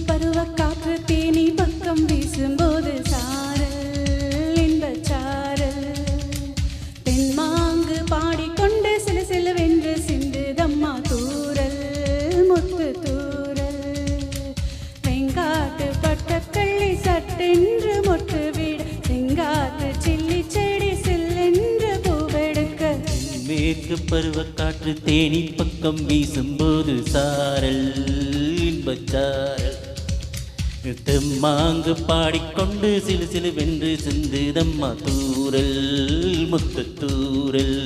பருவ காற்று தேனி பக்கம் வீசும்போது சாரல் இன்பச் சாரல் தென்மாங்கு பாடிக்கொண்டு சில சிலவென்று சிந்துதம்மா தூரல் முத்து தூரல் வெங்காட்டு பட்டக்கள்ளி சட்டென்று மொட்டு வீடு செங்காட்டு சில்லி செடி சில்லென்று பூவெடுக்க மேற்கு பருவ காற்று தேனி பக்கம் வீசும்போது சாரல் இன்பச்சாரல் தெம்மாங்கு பாடிக்கொண்டு சிலு சிலுவென்று சிந்துதம்மா தூரல் முத்து தூரல்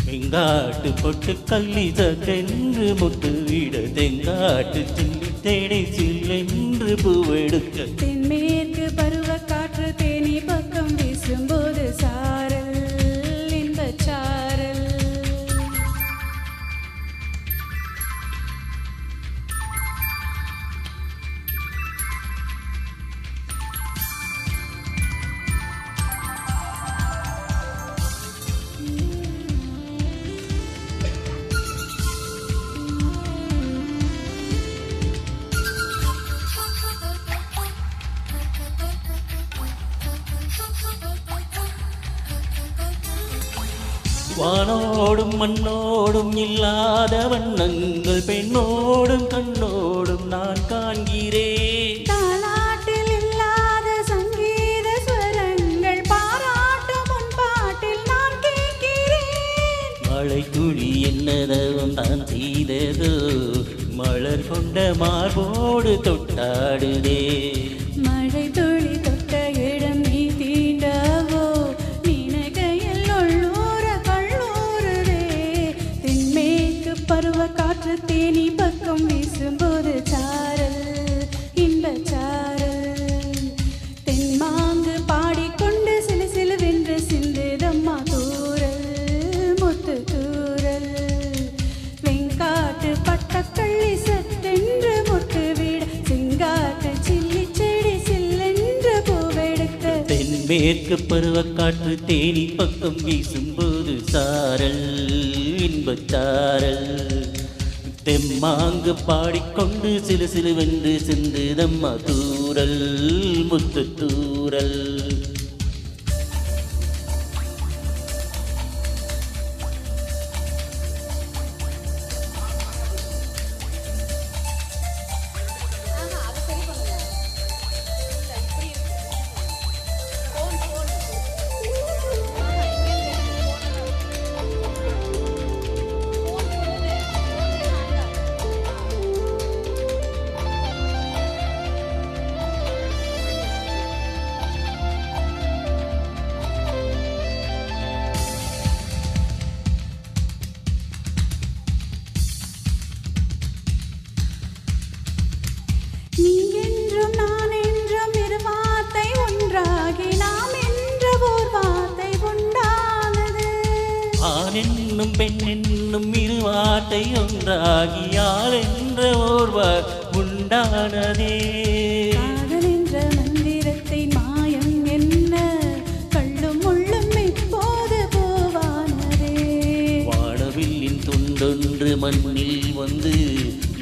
வெங்காட்டு பொட்டு கள்ளி சட்டென்று முட்டு வீட தெங்காட்டு சில்லி தேடை சில்லென்று பூவெடுக்க தென்மேற்கு பருவ காற்று தேனி பக்கம் வீசும்போது சாரல் இன்பச் சாரல் வானோடும் மண்ணோடும் இல்லாத வண்ணங்கள் பெண்ணோடும் கண்ணோடும் நான் காண்கிறேன் தாலாட்டில் இல்லாத சங்கீத ஸ்வரங்கள் பாராட்டும் முன் பாட்டில் நான் கேட்கிறேன் மழை துளி என்னதவம் தான் செய்ததோ மலர் கொண்ட மார்போடு தொட்டாடுதே மழை துளி தொட்ட இடம் நீ தீண்டவோ நினைக்கையில் உள்ளூர கள்ளூருதே தென்மேற்கு பருவ காற்று தேனி பக்கம் வீசும்போது சாரல் இன்பச் சாரல் தென்மாங்கு பாடிக்கொண்டு சிலு சிலுவென்று சிந்துதம்மா தூரல் முத்து தூரல் வெங்காட்டு பட்டக்கள்ளி சட்டென்று மொட்டு வீட செங்காட்டு சில்லி செடி சில்லென்று பூவெடுக்க தென்மேற்கு பருவ காற்று தேனி பக்கம் வீசும்போது சாரல் இன்பச்சாரல் தெம்மாங்கு பாடிக்கொண்டு சிலு சிலுவென்று சிந்துதம்மா தூரல் முத்து தூரல் நீ என்றும் நான் என்றும் இரு வார்த்தை ஒன்றாகி நாம் என்ற ஓர் வார்த்தை உண்டானது ஆண் என்னும் பெண் என்னும் இரு வார்த்தை ஒன்றாகி யார் என்ற ஓர்வார் உண்டானதே காதல் என்ற மந்திரத்தின் மாயம் என்ன கள்ளும் முள்ளும் இப்போது போவானதே வானவில்லின் துண்டொன்று மண்ணில் வந்து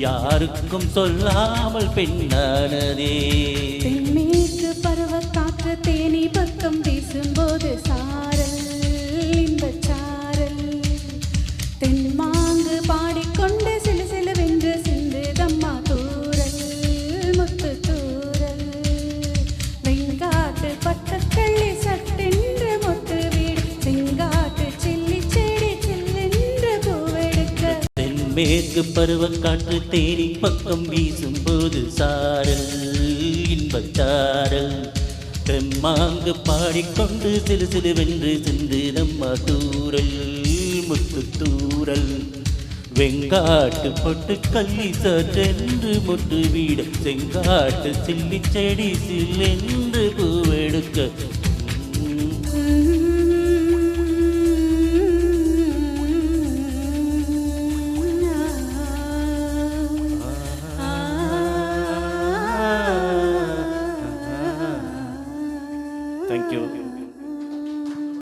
யாருக்கும் சொல்லாமல் பெண்ணானதே தென்மேற்கு பருவ காற்று தேனி பக்கம் வீசும்போது சாரல் இன்பச் சாரல் தென்மாங்கு பாடிக்கொண்டு சிலு சிலுவென்று சிந்துதம்மா தூரல் முத்து தூரல் வெங்காட்டு பட்டக்கள்ளி சட்டென்று மொட்டு வீடு செங்காட்டு சில்லி செடி சில்லென்று பூவெடுக்க தென்மேற்கு பருவ காற்று தேனி பக்கம் வீசும்போது சாரல் இன்பச்சாரல் தெம்மாங்கு பாடிக்கொண்டு சிலு சிலுவென்று சிந்துதம்மா தூரல் முத்து தூரல் வெங்காட்டு பொட்டு கள்ளி சட்டென்று மொட்டு வீட செங்காட்டு சில்லி செடி சில்லென்று பூவெடுக்க